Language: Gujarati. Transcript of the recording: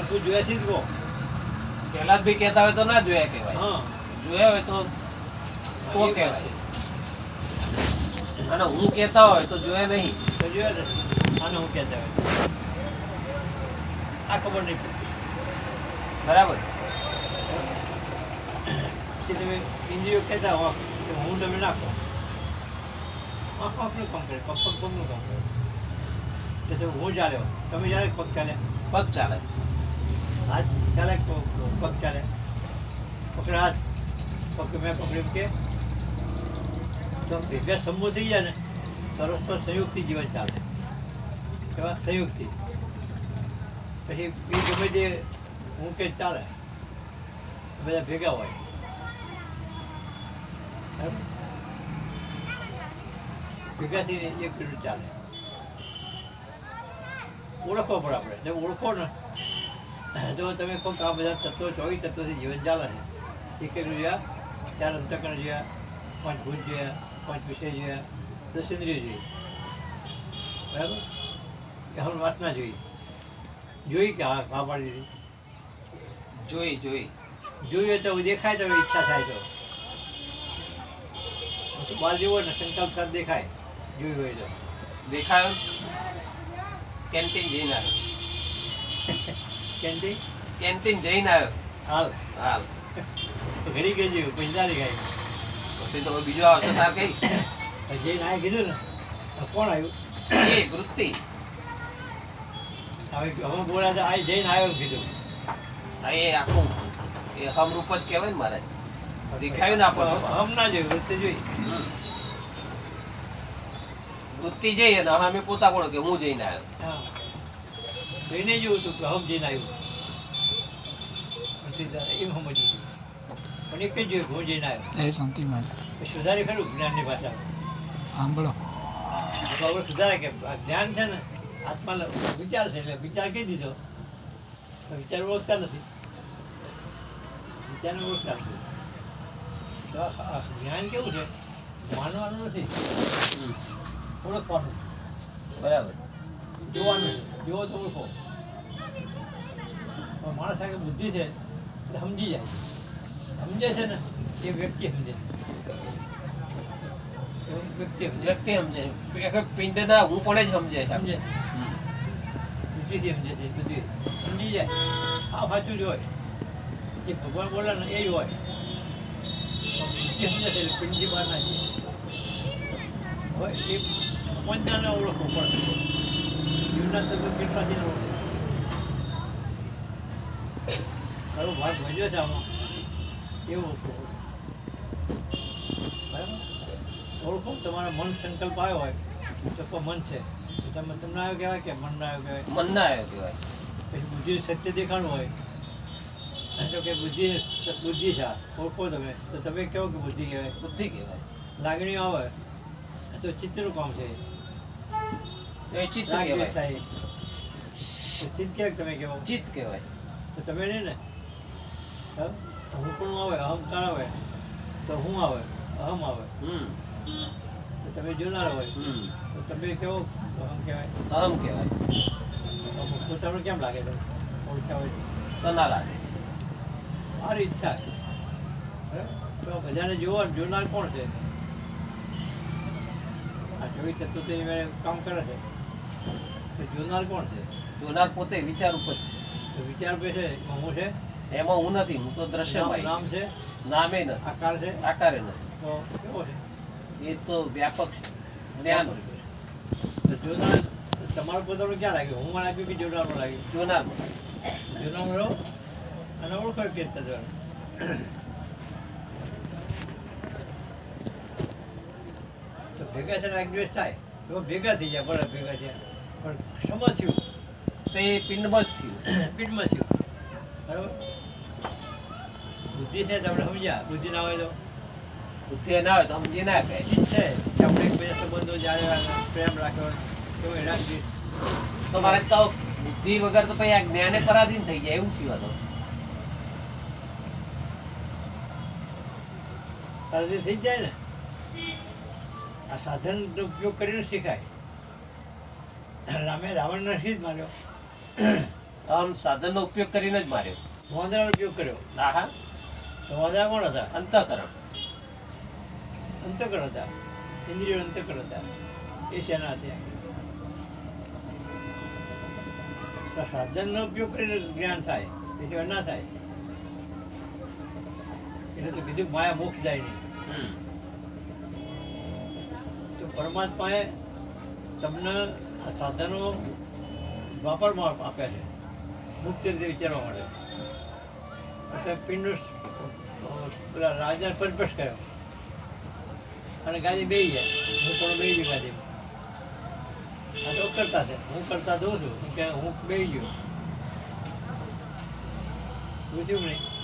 તું જોયા છે જ કહો. પહેલા જ બી કહેતા હોય તો ના જોયા કહેવાય. હા જોયા હોય તો એ વાત કહેવાય. છે. અને હું કહેતા હોય તો જોયા નહીં. તો જોયા ને આને હું કહેતા હોય આ ખબર નહીં પડતી. બરાબર. કે તમે ઇન્દ્રિયો કહેતા હો કે હું તમે નાખો આંખ આંખનું કામ કરે, પગ પગનું કામ કરે. કે તમે હું ચાલ્યો, તમે જ્યારે પગ ચાલે, પગ ચાલે. હાથ ચાલે, પગ ચાલે, પકડે હાથ, પગ મેં પકડ્યું કે તો ભેગા સમૂહ થઈ જાય ને પરસ્પર સંયુક્તથી જીવન ચાલે. કેવા સંયુક્તથી પછી એ ગમે તે હું કે ચાલે બધા ભેગા હોય. બરાબર? ભેગા થઈને એક પીડું ચાલે. ઓળખવો પડે આપણે. તમે ઓળખો ને તો તમે કહો કે આ બધા તત્વો 24 તત્વોથી જીવન ચાલે છે. એક એક જોયા, 4 અંતઃકરણ જોયા, 5 ભૂત જોયા, 5 વિષય જોયા, 10 ઇન્દ્રિયો જોઈ. બરાબર? કે હવે વાસના જોઈ કે હા પાડી દીધી. જોઈ. જોઈએ તો દેખાય તો ઈચ્છા થાય તો બાર જેવો ને સંકલ્પ સાથ દેખાય જોયું હોય તો. દેખાયો. કેન્ટીન જઈને આવ્યો. કેન્ટી કેન્ટીન જઈને આવ્યો. હાલ હાલ. તો ઘડી ગઈ જેવું પછી ના દેખાય. પછી તો બીજો આવશે તાર કઈ. જઈને આ કીધું ને કોણ આવ્યું એ વૃત્તિ. હવે બોલ્યા તો આ જઈને આવ્યો એમ કીધું. હા, એ આખું એ હમરૂપ જ કહેવાય ને મારે. દેખાયું ને આપણને. હમ ના જોયું વૃત્તિ જોઈ. વૃત્તિ જઈ અને અમે પોતા કોણ કે હું જઈને આવ્યો. હા જોઈને જોયું તું કે હમ જઈને આવ્યું એમ સમજ્યું હતું. પણ એક જ જોયું હું જઈને આવ્યો એ શાંતિ માટે એ સુધારે ખરું જ્ઞાનની ભાષા. સાંભળો આપણે સુધારે કે આ જ્ઞાન છે ને આત્માનો વિચાર છે એટલે વિચાર કહી દીધો તો વિચાર ઓળખતા નથી. વિચારને ઓળખતા નથી. તો આ જ્ઞાન કેવું છે માનવાનું નથી, ઓળખવાનું, બરાબર. જોવાનું છે. જોવો તો ઓળખો. પણ માણસ આગળ બુદ્ધિ છે એટલે સમજી જાય. સમજે છે ને એ વ્યક્તિ સમજે છે. એ વ્યક્તિ સમજે વ્યક્તિ સમજે. એક પિંડના હું પણ જ સમજે છે. સમજે બુદ્ધિથી સમજે છે. બુદ્ધિ સમજી જાય. હા સાચું જ હોય. જે ભગવાન બોલે ને એ જ હોય. પણ બુદ્ધિ સમજે છે એટલે પિંડની બહાર ના જાય. હવે એ પંચને ઓળખવું પડે. જીવના તત્વ પિંડમાંથી ઓળખવું. મારો ભાગ ભજ્યો છે આમાં એવું ઓળખવું. બરાબર? ઓળખો તમારા મન સંકલ્પ આવ્યો હોય તો તો મન છે તો તમે તમને આવ્યો કહેવાય કે મન ના આવ્યો કહેવાય. મન ના આવ્યો કહેવાય. પછી બુદ્ધિ સત્ય દેખાણું હોય તો કે બુદ્ધિ છે આ. ઓળખો તમે તો તમે કહો કે બુદ્ધિ કહેવાય. બુદ્ધિ કહેવાય. લાગણીઓ આવે તો ચિત્તનું કામ છે. એ ચિત્ત રાગ દ્વેષ કહેવાય. થાય તો ચિત્ત ક્યાંક તમે કહો ચિત્ત કહેવાય. તો તમે નહીં ને. હા? હું પણ આવે અહંકાર આવે તો હું આવે અહમ આવે તો તમે જોનાર હોય તો તમે કેવો અહમ કહેવાય. અહમ કહેવાય. તો તમને કેમ લાગે તો ઓળખ્યા હોય તો ના લાગે. મારી ઈચ્છા છે. બરાબર? તો બધાને જોનાર કોણ છે? આ 24 તત્વો તો એ કામ કરે છે તો જોનાર કોણ છે? જોનાર પોતે વિચાર ઉપર છે. તો વિચાર પે છે એમાં હું છે, એમાં હું નથી. હું તો દ્રશ્યમય. નામ છે, નામે નથી. આકાર છે, આકારે નથી. તો કેવો છે? એ તો વ્યાપક છે. જ્ઞાન. તો જોનાર તમારું પોતાનું ક્યાં લાગ્યું? હું મને આપ્યું કે જોનારમાં લાગ્યું? જોનાર. જોનારમાં રહો અને ઓળખો કે તત્વ. તો ભેગા થઈને રાગ દ્વેષ થાય તો ભેગા થઈ જાય. બરાબર ભેગા થયા પણ શેમાં થયું? તો એ પિંડમાં જ થયું. પીઠમાં થયું. બરાબર? બુદ્ધિ છે તો આપણે સમજ્યા. બુદ્ધિ ના હોય તો બુદ્ધિ ના હોય તો સમજી ના કહે. ચિત્ત છે કે આપણે એકબીજા સંબંધો જ્યારે પ્રેમ રાખ્યો તો એ રાગ દ્વેષ તો મારે તો બુદ્ધિ વગર તો પછી આ જ્ઞાને પરાધીન થઈ જાય એવું થયું હતું. તારાથી થઈ જાય ને. આ સાધનનો ઉપયોગ કરીને શીખાય. રામે રાવણને શી જ માર્યો? આમ સાધનનો ઉપયોગ કરીને જ માર્યો. વાંદરાનો ઉપયોગ કર્યો. હા હા, તો વાંદરા કોણ હતા? અંતઃકરણ. અંતકરણ હતા. ઇન્દ્રિયો અંતકરણ હતા. એ શેના હતા? તો સાધનનો ઉપયોગ કરીને જ્ઞાન થાય, એ સિવાય ના થાય. એટલે તો કીધું માયા મોક્ષ જાય નહીં. હમ. તો પરમાત્માએ તમને આ સાધનો વાપરમાં આપ્યા છે મુક્ત રીતે વિચારવા માટે. એટલે પિંડ પેલા રાજા પરપેશ કર્યો અને ગાડી બેસી જાય. હું પણ બેસી ગયો ગાડીમાં. આ તો કરતા છે, હું કરતા જોઉં છું કે હું બેસી ગયો. પૂછ્યું નહીં.